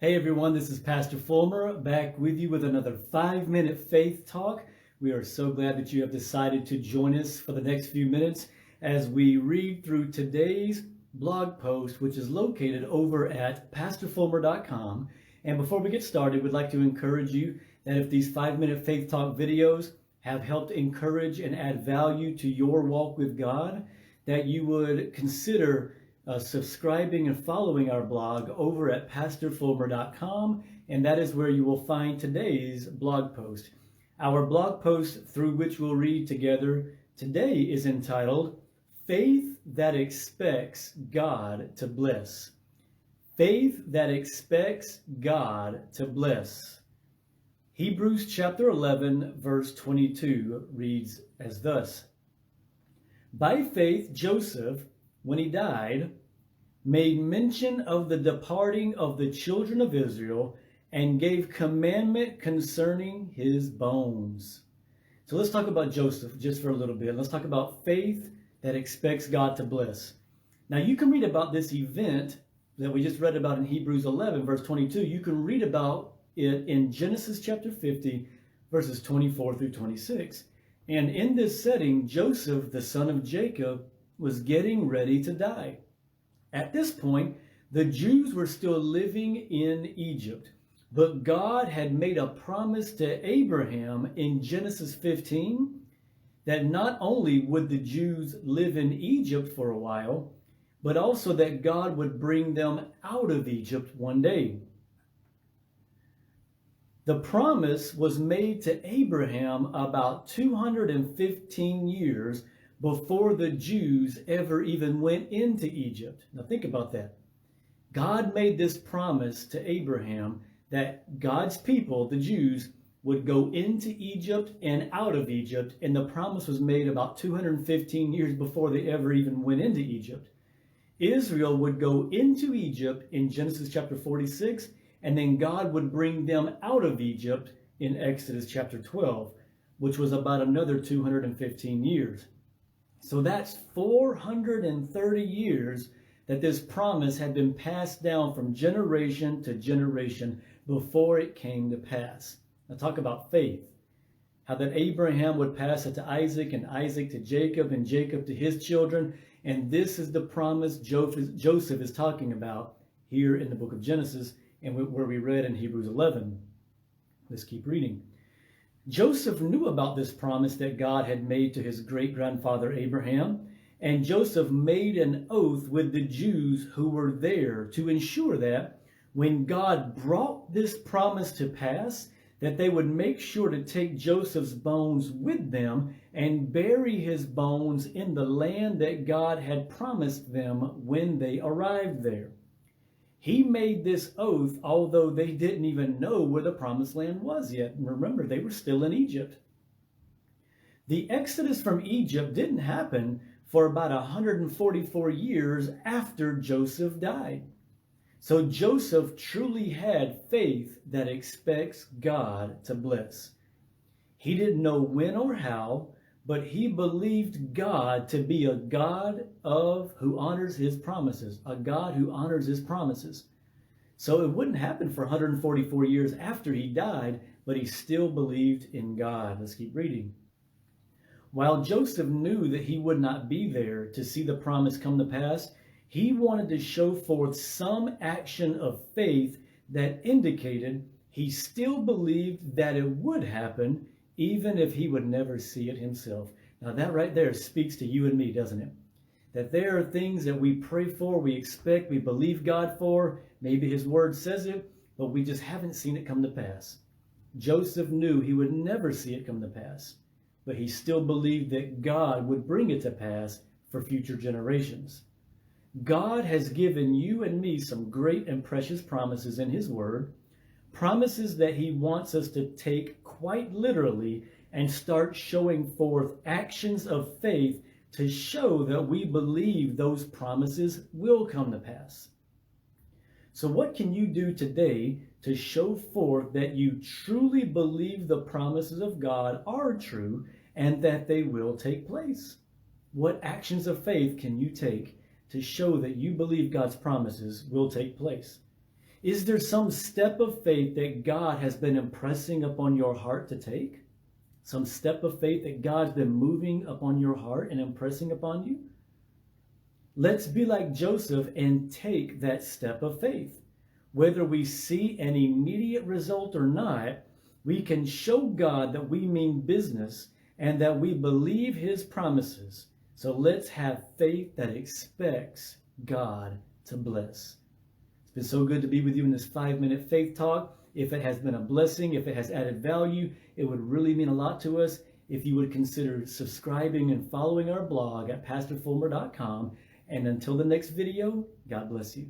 Hey everyone, this is Pastor Fulmer back with you with another 5-minute faith talk. We are so glad that you have decided to join us for the next few minutes as we read through today's blog post, which is located over at pastorfulmer.com. And before we get started, we'd like to encourage you that if these 5-minute faith talk videos have helped encourage and add value to your walk with God, that you would consider subscribing and following our blog over at pastorfulmer.com, and that is where you will find today's blog post. Our blog post through which we'll read together today is entitled, Faith That Expects God to Bless. Faith that expects God to bless. Hebrews chapter 11, verse 22 reads as thus, By faith Joseph, when he died, made mention of the departing of the children of Israel and gave commandment concerning his bones. So let's talk about Joseph just for a little bit. Let's talk about faith that expects God to bless. Now you can read about this event that we just read about in Hebrews 11, verse 22. You can read about it in Genesis chapter 50, verses 24 through 26. And in this setting, Joseph, the son of Jacob, was getting ready to die. At this point, the Jews were still living in Egypt, but God had made a promise to Abraham in Genesis 15 that not only would the Jews live in Egypt for a while, but also that God would bring them out of Egypt one day. The promise was made to Abraham about 215 years before the Jews ever even went into Egypt. Now think about that. God made this promise to Abraham that God's people, the Jews, would go into Egypt and out of Egypt, and the promise was made about 215 years before they ever even went into Egypt. Israel would go into Egypt in Genesis chapter 46, and then God would bring them out of Egypt in Exodus chapter 12, which was about another 215 years. So that's 430 years that this promise had been passed down from generation to generation before it came to pass. Now talk about faith. How that Abraham would pass it to Isaac, and Isaac to Jacob, and Jacob to his children. And this is the promise Joseph is talking about here in the book of Genesis, and where we read in Hebrews 11. Let's keep reading. Joseph knew about this promise that God had made to his great-grandfather Abraham, and Joseph made an oath with the Jews who were there to ensure that when God brought this promise to pass, that they would make sure to take Joseph's bones with them and bury his bones in the land that God had promised them when they arrived there. He made this oath, although they didn't even know where the promised land was yet. Remember, they were still in Egypt. The exodus from Egypt didn't happen for about 144 years after Joseph died. So Joseph truly had faith that expects God to bless. He didn't know when or how, but he believed God to be a God who honors his promises, a God who honors his promises. So it wouldn't happen for 144 years after he died, but he still believed in God. Let's keep reading. While Joseph knew that he would not be there to see the promise come to pass, he wanted to show forth some action of faith that indicated he still believed that it would happen, even if he would never see it himself. Now that right there speaks to you and me, doesn't it? That there are things that we pray for, we expect, we believe God for. Maybe his word says it, but we just haven't seen it come to pass. Joseph knew he would never see it come to pass, but he still believed that God would bring it to pass for future generations. God has given you and me some great and precious promises in his word, promises that he wants us to take quite literally and start showing forth actions of faith to show that we believe those promises will come to pass. So what can you do today to show forth that you truly believe the promises of God are true and that they will take place? What actions of faith can you take to show that you believe God's promises will take place? Is there some step of faith that God has been impressing upon your heart to take? Some step of faith that God's been moving upon your heart and impressing upon you? Let's be like Joseph and take that step of faith. Whether we see an immediate result or not, we can show God that we mean business and that we believe his promises. So let's have faith that expects God to bless. It's been so good to be with you in this 5-minute faith talk. If it has been a blessing, if it has added value, it would really mean a lot to us if you would consider subscribing and following our blog at pastorfulmer.com. And until the next video, God bless you.